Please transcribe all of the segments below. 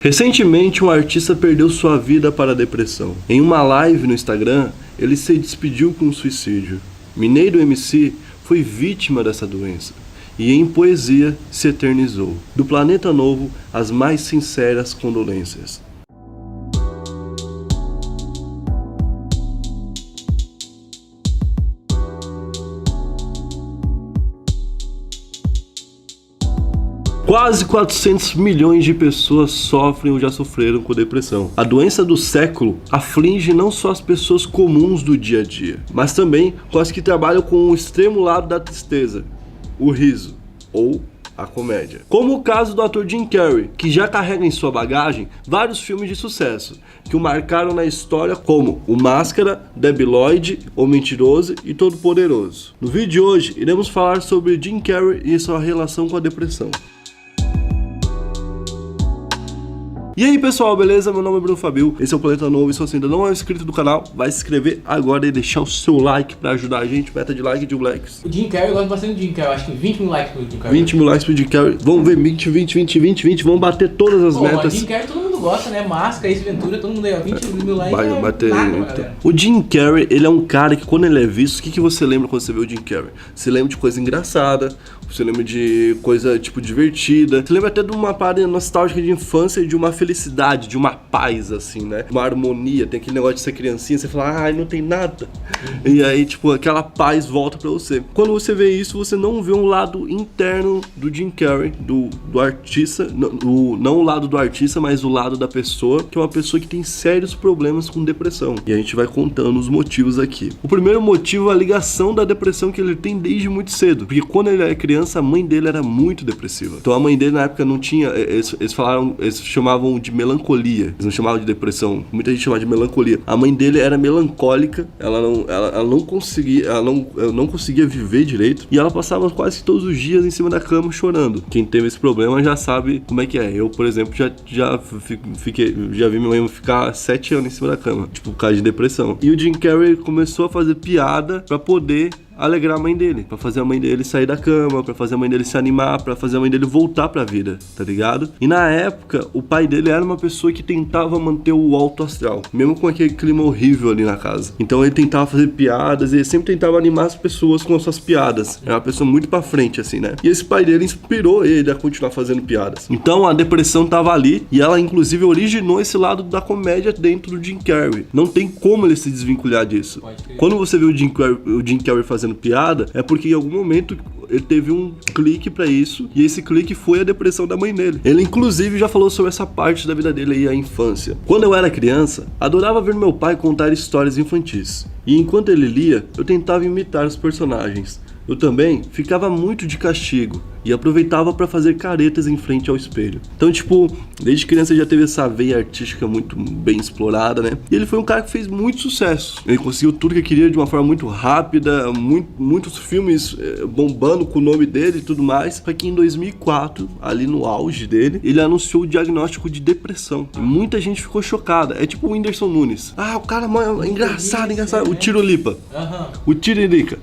Recentemente, um artista perdeu sua vida para a depressão. Em uma live no Instagram, ele se despediu com um suicídio. Mineiro MC foi vítima dessa doença e em poesia se eternizou. Do Planeta Novo, as mais sinceras condolências. Quase 400 milhões de pessoas sofrem ou já sofreram com depressão. A doença do século aflige não só as pessoas comuns do dia a dia, mas também com as que trabalham com o extremo lado da tristeza, o riso ou a comédia. Como o caso do ator Jim Carrey, que já carrega em sua bagagem vários filmes de sucesso, que o marcaram na história como O Máscara, Debi Lloyd, O Mentiroso e Todo Poderoso. No vídeo de hoje, iremos falar sobre Jim Carrey e sua relação com a depressão. E aí pessoal, beleza? Meu nome é Bruno Fabio, esse é o Planeta Novo e se você ainda não é inscrito do canal, vai se inscrever agora e deixar o seu like pra ajudar a gente, meta de like de likes. O Jim Carrey, eu gosto bastante do Jim Carrey, acho que 20 mil likes pro Jim Carrey. 20 mil likes pro Jim Carrey, vamos ver 20, vamos bater todas as metas. O Jim Carrey todo mundo gosta, né? Máscara, Ace Ventura, todo mundo aí, ó, 20 mil likes vai bater, nada, então. O Jim Carrey, ele é um cara que quando ele é visto, o que você lembra quando você vê o Jim Carrey? Você lembra de coisa engraçada, você lembra de coisa, tipo, divertida. Você lembra até de uma parada nostálgica de infância e de uma felicidade, de uma paz, assim, né? Uma harmonia. Tem aquele negócio de ser criancinha, você fala, ai, não tem nada. E aí, tipo, aquela paz volta pra você. Quando você vê isso, você não vê um lado interno do Jim Carrey, do artista. Não o lado do artista, mas o lado da pessoa, que é uma pessoa que tem sérios problemas com depressão. E a gente vai contando os motivos aqui. O primeiro motivo é a ligação da depressão que ele tem desde muito cedo. Porque quando ele era criança, a mãe dele era muito depressiva. Então a mãe dele na época não tinha, eles chamavam de melancolia, eles não chamavam de depressão, muita gente chamava de melancolia. A mãe dele era melancólica, ela não conseguia viver direito e ela passava quase todos os dias em cima da cama chorando. Quem teve esse problema já sabe como é que é. Eu, por exemplo, já vi minha mãe ficar 7 anos em cima da cama, tipo, por causa de depressão. E o Jim Carrey começou a fazer piada pra poder alegrar a mãe dele, pra fazer a mãe dele sair da cama, pra fazer a mãe dele se animar, pra fazer a mãe dele voltar pra vida, tá ligado? E na época, o pai dele era uma pessoa que tentava manter o alto astral, mesmo com aquele clima horrível ali na casa. Então ele tentava fazer piadas, ele sempre tentava animar as pessoas com as suas piadas. Era uma pessoa muito pra frente, assim, né? E esse pai dele inspirou ele a continuar fazendo piadas. Então a depressão tava ali e ela inclusive originou esse lado da comédia dentro do Jim Carrey. Não tem como ele se desvincular disso. Quando você vê o Jim Carrey fazendo piada, é porque em algum momento ele teve um clique pra isso, e esse clique foi a depressão da mãe dele. Ele inclusive já falou sobre essa parte da vida dele aí, a infância. Quando eu era criança, adorava ver meu pai contar histórias infantis, e enquanto ele lia, eu tentava imitar os personagens. Eu também ficava muito de castigo e aproveitava pra fazer caretas em frente ao espelho. Então, tipo, desde criança ele já teve essa veia artística muito bem explorada, né? E ele foi um cara que fez muito sucesso. Ele conseguiu tudo que queria de uma forma muito rápida, muitos filmes bombando com o nome dele e tudo mais. Só que em 2004, ali no auge dele, ele anunciou o diagnóstico de depressão. E muita gente ficou chocada. É tipo o Whindersson Nunes. Ah, o cara é engraçado. O Tirolipa. O Tiririca.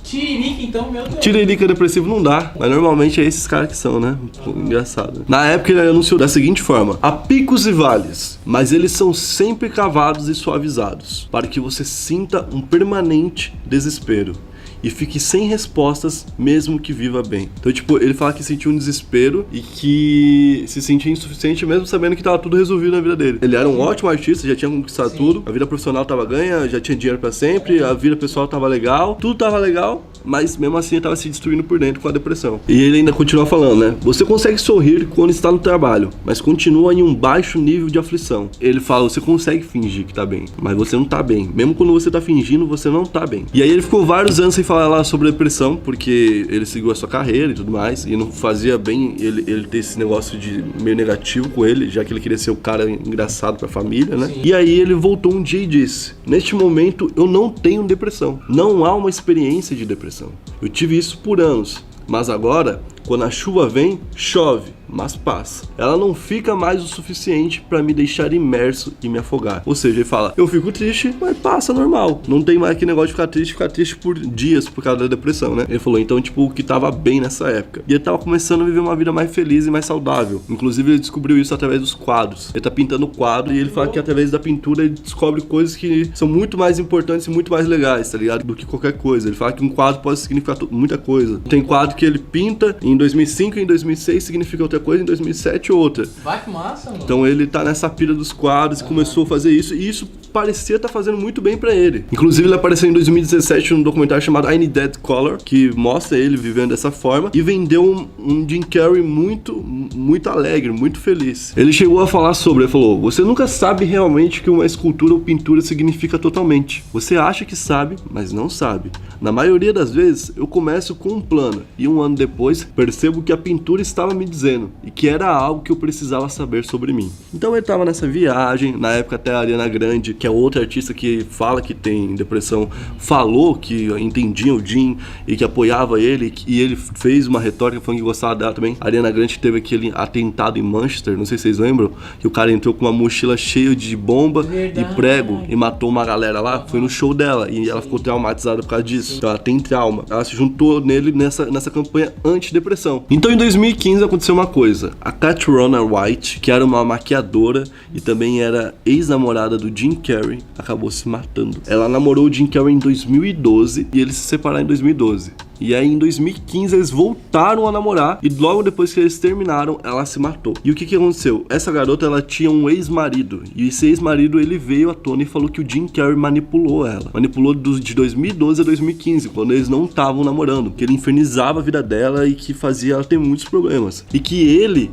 Tiririca, então, meu Deus. Tiririca depressivo não dá, mas normalmente é esses caras que são, né? Engraçado. Na época ele anunciou da seguinte forma: há picos e vales, mas eles são sempre cavados e suavizados, para que você sinta um permanente desespero e fique sem respostas, mesmo que viva bem. Então, tipo, ele fala que sentiu um desespero e que se sentia insuficiente mesmo sabendo que tava tudo resolvido na vida dele. Ele era um ótimo artista, já tinha conquistado tudo, a vida profissional tava ganha, já tinha dinheiro pra sempre, a vida pessoal tava legal, tudo tava legal, mas mesmo assim ele tava se destruindo por dentro com a depressão. E ele ainda continua falando, né? Você consegue sorrir quando está no trabalho, mas continua em um baixo nível de aflição. Ele fala, você consegue fingir que tá bem, mas você não tá bem. Mesmo quando você tá fingindo, você não tá bem. E aí ele ficou vários anos sem falar lá sobre depressão, porque ele seguiu a sua carreira e tudo mais, e não fazia bem ele ter esse negócio de meio negativo com ele, já que ele queria ser o cara engraçado pra família, né? Sim. E aí ele voltou um dia e disse, neste momento eu não tenho depressão, não há uma experiência de depressão. Eu tive isso por anos, mas agora, quando a chuva vem, chove, mas passa. Ela não fica mais o suficiente pra me deixar imerso e me afogar. Ou seja, ele fala, eu fico triste, mas passa normal. Não tem mais aquele negócio de ficar triste por dias por causa da depressão, né? Ele falou, então, tipo, que tava bem nessa época. E ele tava começando a viver uma vida mais feliz e mais saudável. Inclusive, ele descobriu isso através dos quadros. Ele tá pintando quadro e ele fala que através da pintura ele descobre coisas que são muito mais importantes e muito mais legais, tá ligado? Do que qualquer coisa. Ele fala que um quadro pode significar muita coisa. Tem quadro que ele pinta em 2005 e em 2006 significa outra coisa, em 2007 outra. Vai que massa, mano. Então ele tá nessa pira dos quadros e começou a fazer isso, e isso parecia estar fazendo muito bem pra ele. Inclusive ele apareceu em 2017 num documentário chamado I Need That Color, que mostra ele vivendo dessa forma, e vendeu um Jim Carrey muito alegre, muito feliz. Ele chegou a falar sobre, ele falou, você nunca sabe realmente o que uma escultura ou pintura significa totalmente. Você acha que sabe, mas não sabe. Na maioria das vezes, eu começo com um plano, e um ano depois, percebo que a pintura estava me dizendo, e que era algo que eu precisava saber sobre mim. Então ele estava nessa viagem, na época até a Ariana Grande, que é outra artista que fala que tem depressão, falou que entendia o Jim e que apoiava ele, e ele fez uma retórica falando que gostava dela também. A Ariana Grande teve aquele atentado em Manchester, não sei se vocês lembram, que o cara entrou com uma mochila cheia de bomba e prego e matou uma galera lá, foi no show dela, e ela ficou traumatizada por causa disso. Então ela tem trauma. Ela se juntou nele nessa campanha anti-depressão. Então em 2015 aconteceu uma coisa. A Catriona White, que era uma maquiadora e também era ex-namorada do Jim Carrey, acabou se matando. Ela namorou o Jim Carrey em 2012 e eles se separaram em 2012. E aí em 2015 eles voltaram a namorar e logo depois que eles terminaram, ela se matou. E o que aconteceu? Essa garota, ela tinha um ex-marido, e esse ex-marido, ele veio à tona e falou que o Jim Carrey manipulou ela. Manipulou de 2012 a 2015, quando eles não estavam namorando, que ele infernizava a vida dela e que fazia ela ter muitos problemas. E que ele,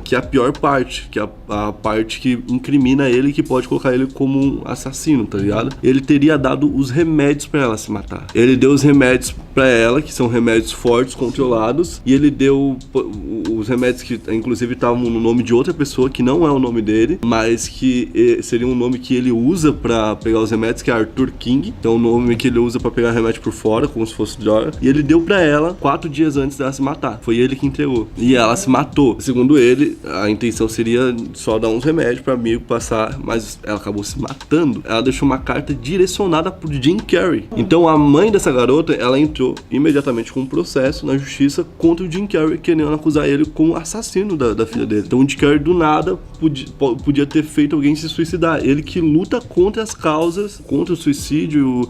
que é a pior parte, que é a parte que incrimina ele, que pode colocar ele como um assassino, tá ligado? Ele teria dado os remédios pra ela se matar. Ele deu os remédios pra ela, que são remédios fortes, controlados, e ele deu os remédios que inclusive estavam no nome de outra pessoa, que não é o nome dele, mas que seria um nome que ele usa pra pegar os remédios, que é Arthur King. Então o nome que ele usa pra pegar remédio por fora, como se fosse droga, e ele deu pra ela 4 dias antes dela se matar. Foi ele que entregou. E ela se matou. Segundo ele, a intenção seria só dar uns remédios pra amigo passar, mas ela acabou se matando. Ela deixou uma carta direcionada pro Jim Carrey. Então a mãe dessa garota, ela entrou imediatamente com um processo na justiça contra o Jim Carrey, querendo acusar ele como assassino da filha dele. Então o Jim Carrey do nada podia ter feito alguém se suicidar. Ele que luta contra as causas, contra o suicídio,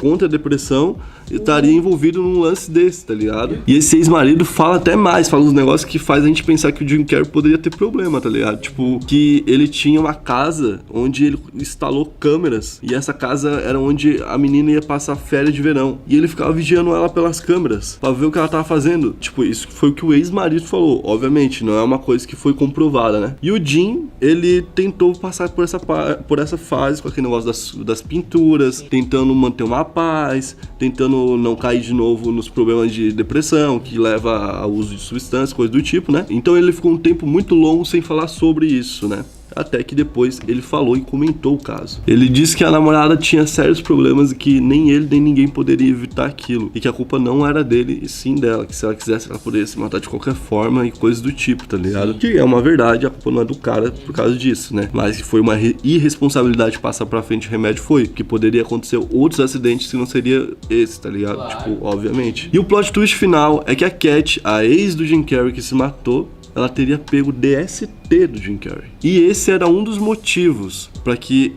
contra a depressão, estaria envolvido num lance desse, tá ligado? E esse ex-marido fala até mais, fala uns negócios que faz a gente pensar que o Jim Carrey poderia ter problema, tá ligado? Tipo, que ele tinha uma casa onde ele instalou câmeras, e essa casa era onde a menina ia passar férias de verão, e ele ficava vigiando ela pelas câmeras, pra ver o que ela tava fazendo. Tipo, isso foi o que o ex-marido falou. Obviamente, não é uma coisa que foi comprovada, né? E o Jim, ele tentou passar por essa fase com aquele negócio das pinturas, tentando manter uma paz, tentando não cair de novo nos problemas de depressão, que leva ao uso de substâncias, coisas do tipo, né? Então ele ficou um tempo muito longo sem falar sobre isso, né? Até que depois ele falou e comentou o caso. Ele disse que a namorada tinha sérios problemas e que nem ele nem ninguém poderia evitar aquilo, e que a culpa não era dele e sim dela, que se ela quisesse ela poderia se matar de qualquer forma e coisas do tipo, tá ligado? Que é uma verdade, a culpa não é do cara por causa disso, né? Mas que foi uma irresponsabilidade passar pra frente o remédio, foi, que poderia acontecer outros acidentes se não seria esse, tá ligado? Claro. Tipo, obviamente. E o plot twist final é que a Cat, a ex do Jim Carrey que se matou, ela teria pego DST do Jim Carrey. E esse era um dos motivos pra que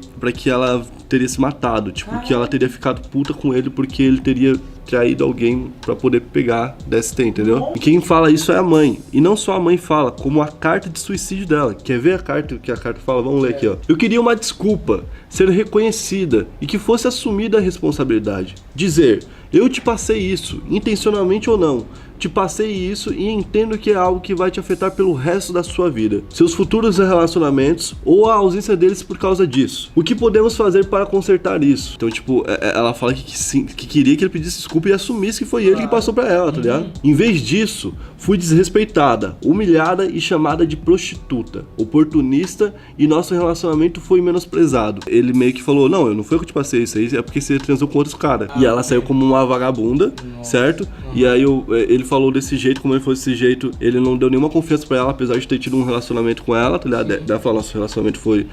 ela teria se matado. Tipo, que ela teria ficado puta com ele porque ele teria traído alguém pra poder pegar DST, entendeu? E quem fala isso é a mãe. E não só a mãe fala, como a carta de suicídio dela. Quer ver a carta que a carta fala? Vamos ler aqui, ó. Eu queria uma desculpa, ser reconhecida e que fosse assumida a responsabilidade. Dizer, eu te passei isso, intencionalmente ou não. Te passei isso e entendo que é algo que vai te afetar pelo resto da sua vida, seus futuros relacionamentos ou a ausência deles por causa disso. O que podemos fazer para consertar isso? Então, tipo, ela fala que queria que ele pedisse desculpa e assumisse que foi ele que passou pra ela, tá ligado? Em vez disso, fui desrespeitada, humilhada e chamada de prostituta, oportunista, e nosso relacionamento foi menosprezado. Ele meio que falou, não, eu não fui eu que te passei isso aí, é porque você transou com outros caras. E ela saiu como uma vagabunda, certo? E aí ele falou desse jeito, como ele foi desse jeito, ele não deu nenhuma confiança pra ela, apesar de ter tido um relacionamento com ela, tá ligado? Ela falou, nosso relacionamento foi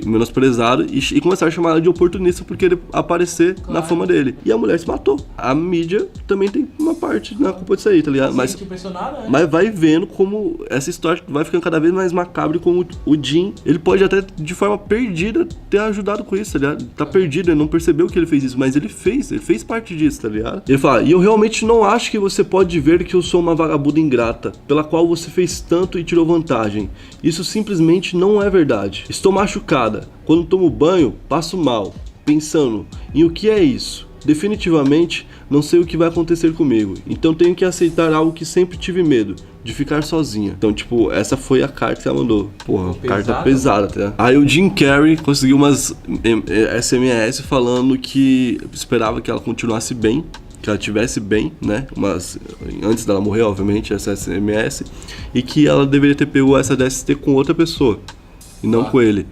menosprezado, e começaram a chamar ela de oportunista porque ele aparecer na fama dele. E a mulher se matou. A mídia também tem uma parte na culpa disso aí, tá ligado? Mas vai vendo como essa história vai ficando cada vez mais macabra, como o Jim, ele pode até de forma perdida ter ajudado com isso, tá ligado? Tá perdido, ele não percebeu que ele fez isso, mas ele fez parte disso, tá ligado? Ele fala, e eu realmente não acho que você pode ver que eu sou uma vagabunda ingrata, pela qual você fez tanto e tirou vantagem. Isso simplesmente não é verdade. Estou machucada. Quando tomo banho, passo mal, pensando em o que é isso. Definitivamente, não sei o que vai acontecer comigo, então tenho que aceitar algo que sempre tive medo, de ficar sozinha. Então, tipo, essa foi a carta que ela mandou. Porra, carta pesada, tá? Aí o Jim Carrey conseguiu umas SMS falando que esperava que ela continuasse bem, que ela estivesse bem, né? Antes dela morrer, obviamente, essa SMS, e que ela deveria ter pego essa DST com outra pessoa, e não com ele.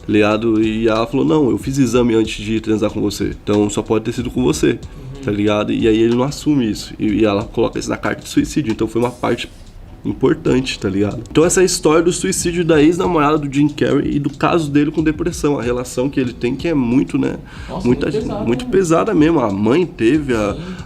Ligado? E ela falou, não, eu fiz exame antes de transar com você, então só pode ter sido com você, tá ligado? E aí ele não assume isso, e ela coloca isso na carta de suicídio, então foi uma parte importante, tá ligado? Então essa é a história do suicídio da ex-namorada do Jim Carrey e do caso dele com depressão, a relação que ele tem, que é muito, né? Nossa, muito pesada mesmo. A mãe teve,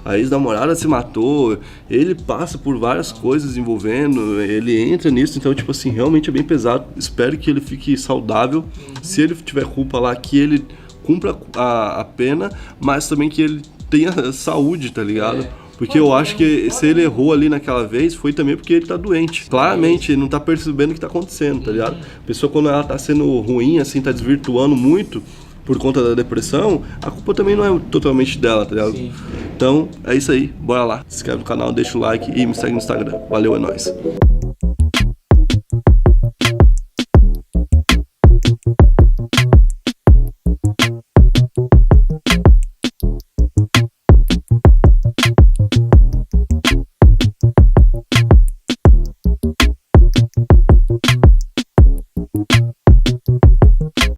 a ex-namorada se matou, ele passa por várias coisas envolvendo, ele entra nisso, então tipo assim, realmente é bem pesado. Espero que ele fique saudável, se ele tiver culpa lá, que ele cumpra a pena, mas também que ele tenha saúde, tá ligado? Porque eu acho que se ele errou ali naquela vez, foi também porque ele tá doente. Claramente, ele não tá percebendo o que tá acontecendo, tá ligado? A pessoa, quando ela tá sendo ruim, assim, tá desvirtuando muito por conta da depressão, a culpa também não é totalmente dela, tá ligado? Sim. Então, é isso aí. Bora lá. Se inscreve no canal, deixa o like e me segue no Instagram. Valeu, é nóis.